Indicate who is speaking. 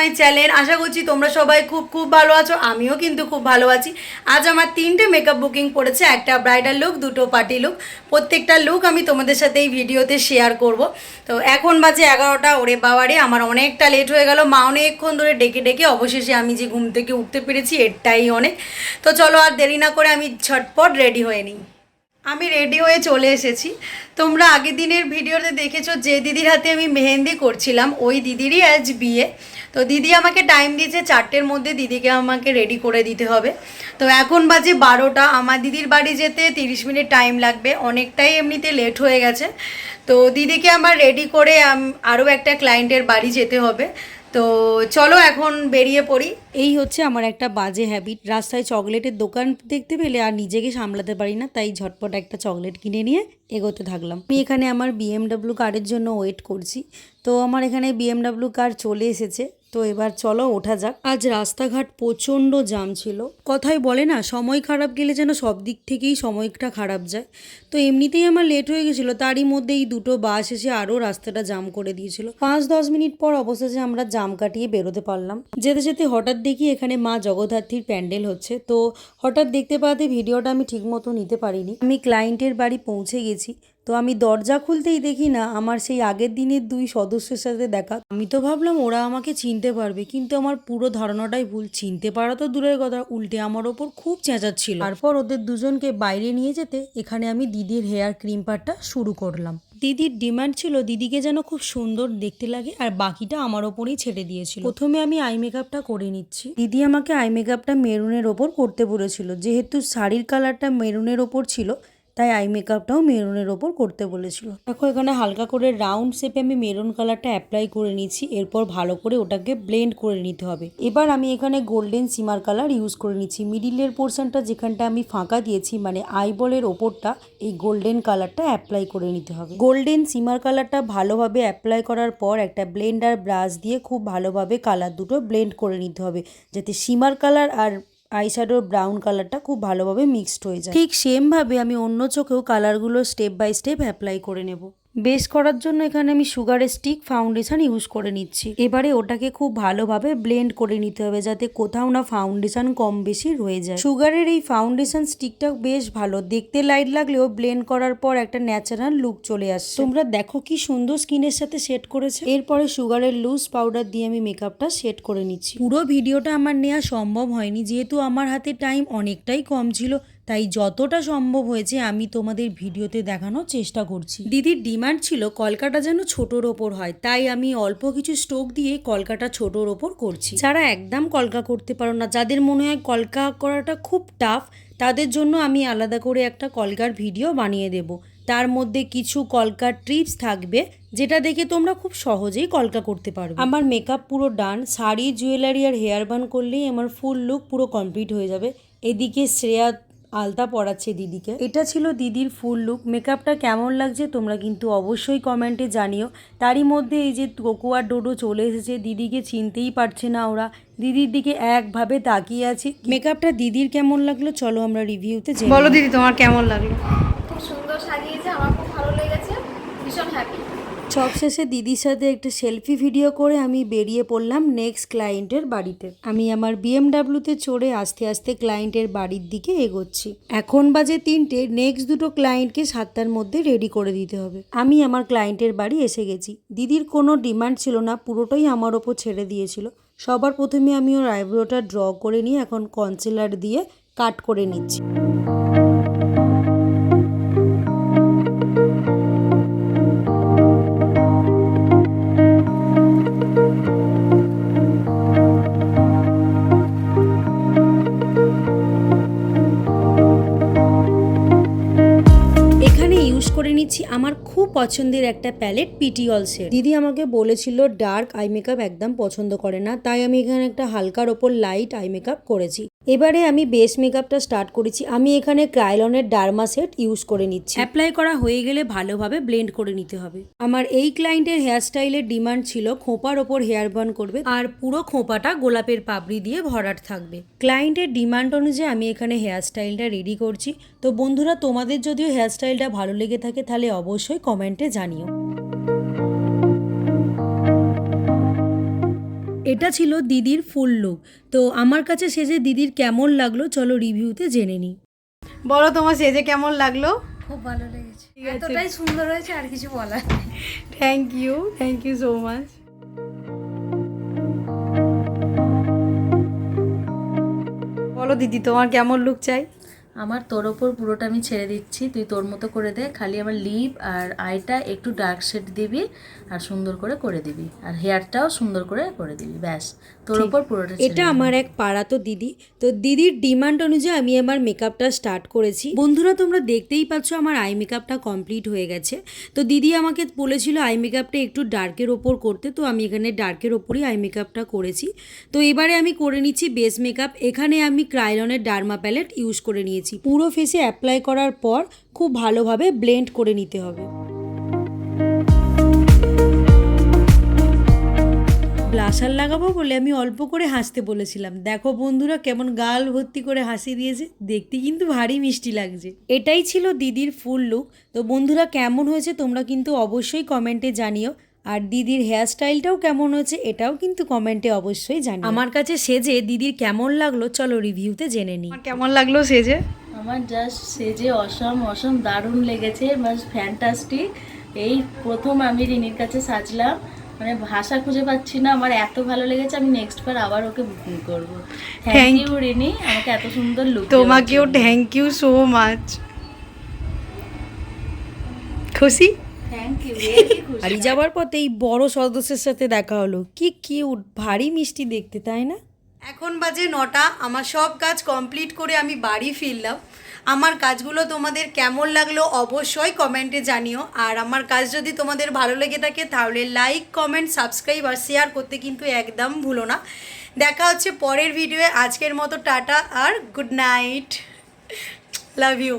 Speaker 1: My channel. আশা করছি তোমরা সবাই খুব খুব ভালো আছো, আমিও কিন্তু খুব ভালো আছি। আজ আমার 3টে মেকআপ বুকিং পড়েছে, একটা ব্রাইডাল লুক, 2টো পার্টি লুক। প্রত্যেকটা লুক আমি তোমাদের সাথে এই ভিডিওতে শেয়ার করব। তো এখন বাজে 11টা। ওরে বাবারে, আমার অনেকটা লেট হয়ে গেল। মা অনেকক্ষণ ধরে ডেকে ডেকে অবশেষে আমি যে ঘুম থেকে উঠতে পেরেছি, এটাই অনেক। তো চলো আর দেরি না করে আমি ঝটপট রেডি হয়ে নিই। আমি রেডি হয়ে চলে এসেছি। তোমরা আগের দিনের ভিডিওতে দেখেছো যে দিদির হাতে আমি মেহেন্দি করছিলাম, ওই দিদিরই আজ বিয়ে। তো দিদি আমাকে টাইম দিয়েছে 4টের মধ্যে দিদিকে আমাকে রেডি করে দিতে হবে। তো এখন বাজে 12টা। আমার দিদির বাড়ি যেতে 30 মিনিট টাইম লাগবে, অনেকটাই এমনিতে লেট হয়ে গেছে। তো দিদিকে আমার রেডি করে আরও একটা ক্লায়েন্টের বাড়ি যেতে হবে। তো চলো এখন বেরিয়ে পড়ি। এই হচ্ছে আমার একটা বাজে হ্যাবিট, রাস্তায় চকলেটের দোকান দেখতে পেলে আর নিজেকে সামলাতে পারি না, তাই ঝটপট একটা চকলেট কিনে নিয়ে এগোতে থাকলাম। আমি এখানে আমার BMW কারের জন্য ওয়েট করছি। তো আমার এখানে BMW কার চলে এসেছে। তো এবার চলো ওঠা যাক। আজ রাস্তাঘাট প্রচণ্ড জাম ছিল। কথাই বলে না, সময় খারাপ গেলে যেন সব দিক থেকেই সময়টা খারাপ যায়। তো এমনিতেই আমার লেট হয়ে গেছিলো, তারই মধ্যে এই 2টো বাস এসে আরও রাস্তাটা জাম করে দিয়েছিল। 5-10 মিনিট পর অবশেষে আমরা জাম কাটিয়ে বেরোতে পারলাম। যেতে যেতে হঠাৎ দেখি এখানে মা জগদ্ধাত্রীর প্যান্ডেল হচ্ছে। তো হঠাৎ দেখতে পাওয়াতে ভিডিওটা আমি ঠিক মতো নিতে পারিনি। আমি ক্লায়েন্টের বাড়ি পৌঁছে গেছি। তো আমি দরজা খুলতেই দেখি না আমার সেই আগের দিনের 2 সদস্যের সাথে দেখা। আমি তো ভাবলাম ওরা আমাকে চিনতে পারবে, কিন্তু আমার পুরো ধারণাটাই ভুল। চিনতে পারা তো দূরের কথা, উল্টে আমার ওপর খুব চেঁচাচ্ছিল। তারপর ওদের দুজনকে বাইরে নিয়ে যেতে এখানে আমি দিদির হেয়ার ক্রিম পার্টটা শুরু করলাম। দিদির ডিমান্ড ছিল দিদিকে যেন খুব সুন্দর দেখতে লাগে, আর বাকিটা আমার ওপরেই ছেড়ে দিয়েছিল। প্রথমে আমি আই মেকআপটা করে নিচ্ছি। দিদি আমাকে আই মেকআপটা মেরুনের ওপর করতে বলেছিল, যেহেতু শাড়ির কালারটা মেরুনের ওপর ছিল তাই আই মেকআপটাও মেরুনের ওপর করতে বলেছিল। দেখো এখানে হালকা করে রাউন্ড শেপে আমি মেরুন কালারটা অ্যাপ্লাই করে নিচ্ছি। এরপর ভালো করে ওটাকে ব্লেন্ড করে নিতে হবে। এবার আমি এখানে গোল্ডেন সিমার কালার ইউজ করে নিচ্ছি। মিডিলের পোর্শনটা যেখানটা আমি ফাঁকা দিয়েছি, মানে আইবলের ওপরটা, এই গোল্ডেন কালারটা অ্যাপ্লাই করে নিতে হবে। গোল্ডেন সিমার কালারটা ভালোভাবে অ্যাপ্লাই করার পর একটা ব্লেন্ডার ব্রাশ দিয়ে খুব ভালোভাবে কালার দুটো ব্লেন্ড করে নিতে হবে, যাতে সিমার কালার আর আইশ্যাডোর ব্রাউন কালারটা খুব ভালোভাবে মিক্সড হয়ে যায়। ঠিক সেমভাবে আমি অন্য চোখেও কালারগুলো স্টেপ বাই স্টেপ অ্যাপ্লাই করে নেব। বেস করার জন্য এখানে আমি সুগারের স্টিক ফাউন্ডেশন ইউজ করে নিচ্ছি। এবারে ওটাকে খুব ভালোভাবে ব্লেন্ড করে নিতে হবে, যাতে কোথাও না ফাউন্ডেশন কম বেশি রয়ে যায়। সুগারের এই ফাউন্ডেশন স্টিকটা বেশ ভালো, দেখতে লাইট লাগলেও ব্লেন্ড করার পর একটা ন্যাচারাল লুক চলে আসছে। তোমরা দেখো কি সুন্দর স্কিনের সাথে সেট করেছে। এরপরে সুগারের লুজ পাউডার দিয়ে আমি মেকআপটা সেট করে নিচ্ছি। পুরো ভিডিওটা আমার নেওয়া সম্ভব হয়নি, যেহেতু আমার হাতে টাইম অনেকটাই কম ছিল, তাই যতটা সম্ভব হয়েছে আমি তোমাদের ভিডিওতে দেখানোর চেষ্টা করছি। দিদির ডিমান্ড ছিল কলকাটা যেন ছোটোর ওপর হয়, তাই আমি অল্প কিছু স্ট্রোক দিয়ে কলকাটা ছোটোর ওপর করছি। যারা একদম কলকা করতে পারো না, যাদের মনে হয় কলকা করাটা খুব টাফ, তাদের জন্য আমি আলাদা করে একটা কলকার ভিডিও বানিয়ে দেব। তার মধ্যে কিছু কলকার ট্রিপস থাকবে, যেটা দেখে তোমরা খুব সহজেই কলকা করতে পারবে। আমার মেকআপ পুরো ডান। শাড়ি, জুয়েলারি আর হেয়ার বান করলেই আমার ফুল লুক পুরো কমপ্লিট হয়ে যাবে। এদিকে শ্রেয়া আলতা পরাচ্ছে দিদিকে। এটা ছিল দিদির ফুল লুক। মেকআপটা কেমন লাগছে তোমরা কিন্তু অবশ্যই কমেন্টে জানিও। তারই মধ্যে এই যে কোকো আর ডোডো চলে এসেছে, দিদিকে চিনতেই পারছে না ওরা, দিদির দিকে একভাবে তাকিয়ে আছে। মেকআপটা দিদির কেমন লাগলো চলো আমরা রিভিউতে যাই। বলো দিদি, তোমার কেমন লাগলো?
Speaker 2: খুব সুন্দর সাজিয়েছে, আমার খুব ভালো লেগেছে, ভীষণ হ্যাপি।
Speaker 1: সবশেষে দিদির সাথে একটা সেলফি ভিডিও করে আমি বেরিয়ে পড়লাম নেক্সট ক্লায়েন্টের বাড়িতে। আমি আমার BMWতে চড়ে আস্তে আস্তে ক্লায়েন্টের বাড়ির দিকে এগোচ্ছি। এখন বাজে 3টে। নেক্সট 2টো ক্লায়েন্টকে 7টার মধ্যে রেডি করে দিতে হবে। আমি আমার ক্লায়েন্টের বাড়ি এসে গেছি। দিদির কোনো ডিমান্ড ছিল না, পুরোটাই আমার ওপর ছেড়ে দিয়েছিল। সবার প্রথমে আমি ওর আইব্রোটা ড্র করে নিয়ে এখন কনসিলার দিয়ে কাট করে নিচ্ছি। করে নিচ্ছি আমার খুব পছন্দের একটা প্যালেট পিটি অলসের। দিদি আমাকে বলেছিল ডার্ক আই মেকআপ একদম পছন্দ করে না, তাই আমি এখানে একটা হালকার ওপর লাইট আই মেকআপ করেছি। এবারে আমি বেস মেকআপটা স্টার্ট করেছি। আমি এখানে ক্রায়োলনের ডার্মা সেট ইউজ করে নিচ্ছি। অ্যাপ্লাই করা হয়ে গেলে ভালোভাবে ব্লেন্ড করে নিতে হবে। আমার এই ক্লায়েন্টের হেয়ার স্টাইলের ডিমান্ড ছিল খোঁপার ওপর হেয়ার বান করবে, আর পুরো খোঁপাটা গোলাপের পাপড়ি দিয়ে ভরাট থাকবে। ক্লায়েন্টের ডিমান্ড অনুযায়ী আমি এখানে হেয়ার স্টাইলটা রেডি করছি। তো বন্ধুরা, তোমাদের যদিও হেয়ার স্টাইলটা ভালো লেগে থাকে তাহলে অবশ্যই কমেন্টে জানিও। এটা ছিল দিদির ফুল লুক। তো আমার কাছে সেজে দিদির কেমন লাগলো চলো রিভিউতে জেনে নিই। বলো তোমার সেজে কেমন লাগলো?
Speaker 2: খুব ভালো লেগেছে,
Speaker 1: ঠিক আছে।
Speaker 2: এতটাই সুন্দর হয়েছে আর কিছু বলার নেই।
Speaker 1: Thank you so much. বলো দিদি তোমার কেমন লুক চাই?
Speaker 3: আমার তোর ওপর পুরোটা আমি ছেড়ে দিচ্ছি, তুই তোর মতো করে দে, খালি আমার লিপ আর আইটা একটু ডার্ক শেড দিবি আর সুন্দর করে দিবি, আর হেয়ারটাও সুন্দর করে দিবি, ব্যাস তোর ওপর পুরোটা ছেড়ে
Speaker 1: এটা
Speaker 3: দিলাম।
Speaker 1: আমার এক পাড়াতো দিদি, তো দিদির ডিমান্ড অনুযায়ী আমি আমার মেকআপটা স্টার্ট করেছি। বন্ধুরা তোমরা দেখতেই পাচ্ছ আমার আই মেকআপটা কমপ্লিট হয়ে গেছে। তো দিদি আমাকে বলেছিল আই মেকআপটা একটু ডার্কের ওপর করতে, তো আমি এখানে ডার্কের ওপরই আই মেকআপটা করেছি। তো এবারে আমি করে নিচ্ছি বেস মেকআপ। এখানে আমি ক্রায়োনের ডার্মা প্যালেট ইউজ করে নিয়েছি। পুরো ফেসে অ্যাপ্লাই করার পর খুব ভালোভাবে ব্লেন্ড করে নিতে হবে। ব্লাশার লাগাবো বলে আমি অল্প করে হাসতে বলেছিলাম, দেখো বন্ধুরা কেমন গাল ভর্তি করে হাসি দিয়েছে, দেখতে কিন্তু ভারী মিষ্টি লাগছে। এটাই ছিল দিদির ফুল লুক। তো বন্ধুরা কেমন হয়েছে তোমরা কিন্তু অবশ্যই কমেন্টে জানিও, আর দিদির হেয়ার স্টাইলটাও কেমন হয়েছে এটাও কিন্তু কমেন্টে অবশ্যই জানিও। আমার কাছে সেজে দিদির কেমন লাগলো চলো রিভিউতে জেনে নিই। কেমন লাগলো সেজে?
Speaker 3: আমার জাস্ট সেজে অসম দারুণ লেগেছে, বাস ফ্যান্টাস্টিক। এই প্রথম আমি রিনির কাছে সাজলাম, মানে ভাষা খুঁজে পাচ্ছি না, আমার এত ভালো লেগেছে, আমি নেক্সট বার আবার ওকে বুকিং করবো। থ্যাংক ইউ রিনি, আমাকে এত সুন্দর লুক।
Speaker 1: তোমাকেও থ্যাংক ইউ সো মাচ। খুশি?
Speaker 3: থ্যাংক ইউ, ভেরি খুশি।
Speaker 1: বাড়ি যাওয়ার পথে এই বড় সদস্যের সাথে দেখা হলো, কি কিউট, ভারী মিষ্টি দেখতে, তাই না? এখন বাজে 9টা, আমার সব কাজ কমপ্লিট করে আমি বাড়ি ফিরলাম। আমার কাজগুলো তোমাদের কেমন লাগলো অবশ্যই কমেন্টে জানিও, আর আমার কাজ যদি তোমাদের ভালো লেগে থাকে তাহলে লাইক কমেন্ট সাবস্ক্রাইব আর শেয়ার করতে কিন্তু একদম ভুলো না। দেখা হচ্ছে পরের ভিডিওয়ে। আজকের মতো টাটা আর গুড নাইট, লাভ ইউ।